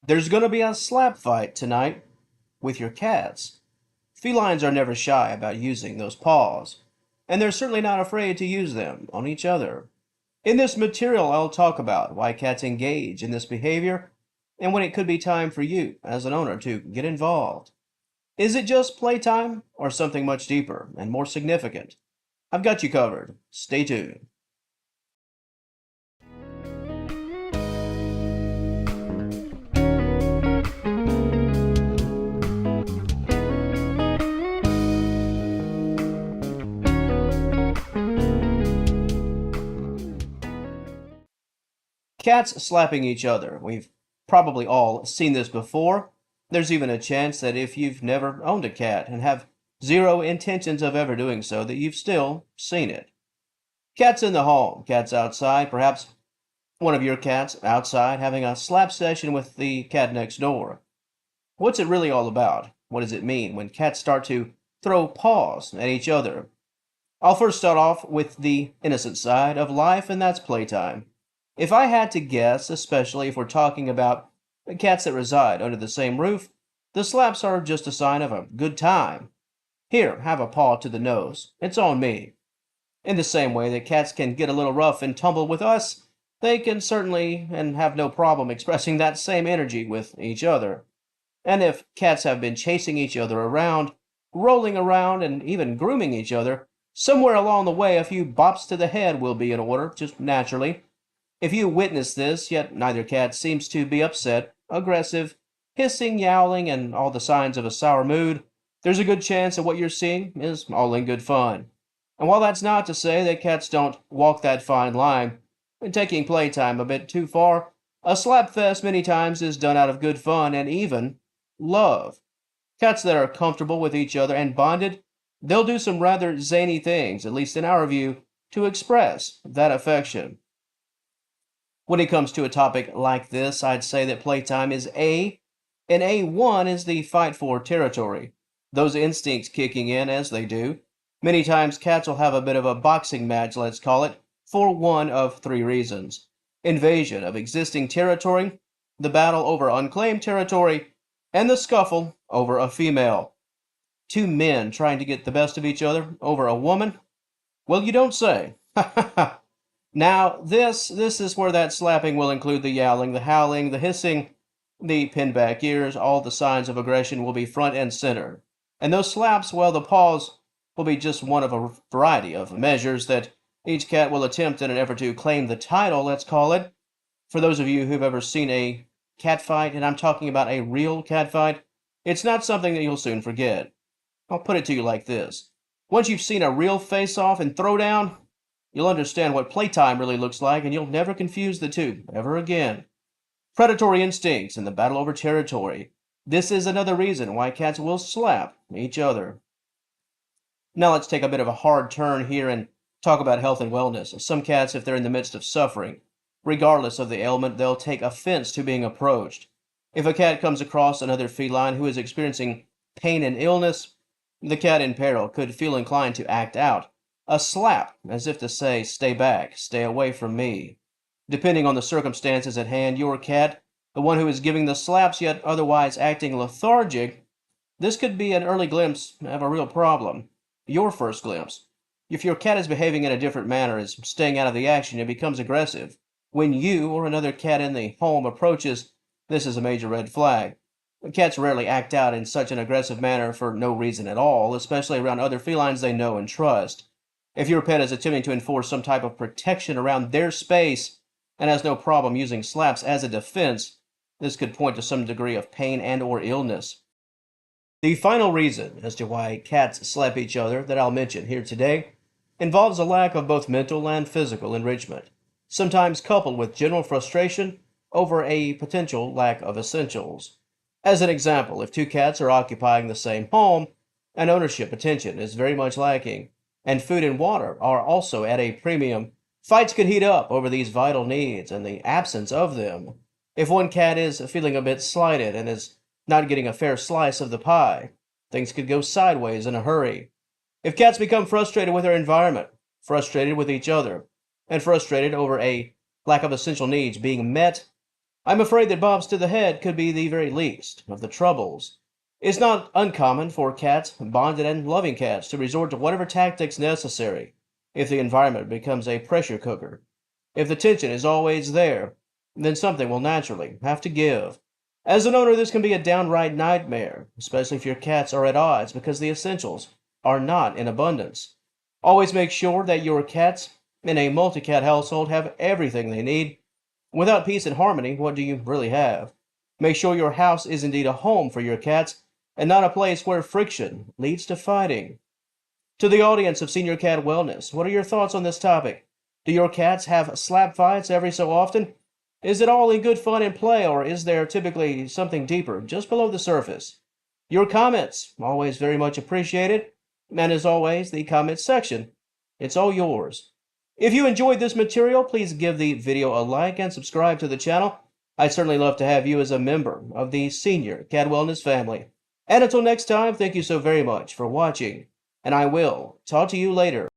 There's gonna be a slap fight tonight with your cats. Felines are never shy about using those paws, and they're certainly not afraid to use them on each other. In this material, I'll talk about why cats engage in this behavior and when it could be time for you, as an owner, to get involved. Is it just playtime or something much deeper and more significant? I've got you covered. Stay tuned. Cats slapping each other. We've probably all seen this before. There's even a chance that if you've never owned a cat and have zero intentions of ever doing so, that you've still seen it. Cats in the home, cats outside, perhaps one of your cats outside having a slap session with the cat next door. What's it really all about? What does it mean when cats start to throw paws at each other? I'll first start off with the innocent side of life, and that's playtime. If I had to guess, especially if we're talking about cats that reside under the same roof, the slaps are just a sign of a good time. Here, have a paw to the nose. It's on me. In the same way that cats can get a little rough and tumble with us, they can certainly and have no problem expressing that same energy with each other. And if cats have been chasing each other around, rolling around, and even grooming each other, somewhere along the way a few bops to the head will be in order, just naturally. If you witness this, yet neither cat seems to be upset, aggressive, hissing, yowling, and all the signs of a sour mood, there's a good chance that what you're seeing is all in good fun. And while that's not to say that cats don't walk that fine line, and taking playtime a bit too far, a slap fest many times is done out of good fun and even love. Cats that are comfortable with each other and bonded, they'll do some rather zany things, at least in our view, to express that affection. When it comes to a topic like this, I'd say that playtime is A, and A1 is the fight for territory. Those instincts kicking in as they do. Many times cats will have a bit of a boxing match, let's call it, for one of three reasons: invasion of existing territory, the battle over unclaimed territory, and the scuffle over a female. Two men trying to get the best of each other over a woman? Well, you don't say. Ha ha ha. Now, this is where that slapping will include the yowling, the howling, the hissing, the pinned back ears. All the signs of aggression will be front and center. And those slaps, well, the paws will be just one of a variety of measures that each cat will attempt in an effort to claim the title, let's call it. For those of you who've ever seen a cat fight, and I'm talking about a real cat fight, it's not something that you'll soon forget. I'll put it to you like this. Once you've seen a real face-off and throwdown, you'll understand what playtime really looks like, and you'll never confuse the two ever again. Predatory instincts and the battle over territory. This is another reason why cats will slap each other. Now let's take a bit of a hard turn here and talk about health and wellness. Some cats, if they're in the midst of suffering, regardless of the ailment, they'll take offense to being approached. If a cat comes across another feline who is experiencing pain and illness, the cat in peril could feel inclined to act out. A slap, as if to say, stay back, stay away from me. Depending on the circumstances at hand, your cat, the one who is giving the slaps yet otherwise acting lethargic, this could be an early glimpse of a real problem. Your first glimpse. If your cat is behaving in a different manner, is staying out of the action, and becomes aggressive, when you or another cat in the home approaches, this is a major red flag. Cats rarely act out in such an aggressive manner for no reason at all, especially around other felines they know and trust. If your pet is attempting to enforce some type of protection around their space and has no problem using slaps as a defense, this could point to some degree of pain and or illness. The final reason as to why cats slap each other that I'll mention here today involves a lack of both mental and physical enrichment, sometimes coupled with general frustration over a potential lack of essentials. As an example, if two cats are occupying the same home, and ownership attention is very much lacking, and food and water are also at a premium, fights could heat up over these vital needs and the absence of them. If one cat is feeling a bit slighted and is not getting a fair slice of the pie, things could go sideways in a hurry. If cats become frustrated with their environment, frustrated with each other, and frustrated over a lack of essential needs being met, I'm afraid that bumps to the head could be the very least of the troubles. It's not uncommon for cats, bonded and loving cats, to resort to whatever tactics necessary if the environment becomes a pressure cooker. If the tension is always there, then something will naturally have to give. As an owner, this can be a downright nightmare, especially if your cats are at odds because the essentials are not in abundance. Always make sure that your cats in a multi-cat household have everything they need. Without peace and harmony, what do you really have? Make sure your house is indeed a home for your cats and not a place where friction leads to fighting. To the audience of Senior Cat Wellness, what are your thoughts on this topic? Do your cats have slap fights every so often? Is it all in good fun and play, or is there typically something deeper just below the surface? Your comments, always very much appreciated. And as always, the comments section, it's all yours. If you enjoyed this material, please give the video a like and subscribe to the channel. I'd certainly love to have you as a member of the Senior Cat Wellness family. And until next time, thank you so very much for watching, and I will talk to you later.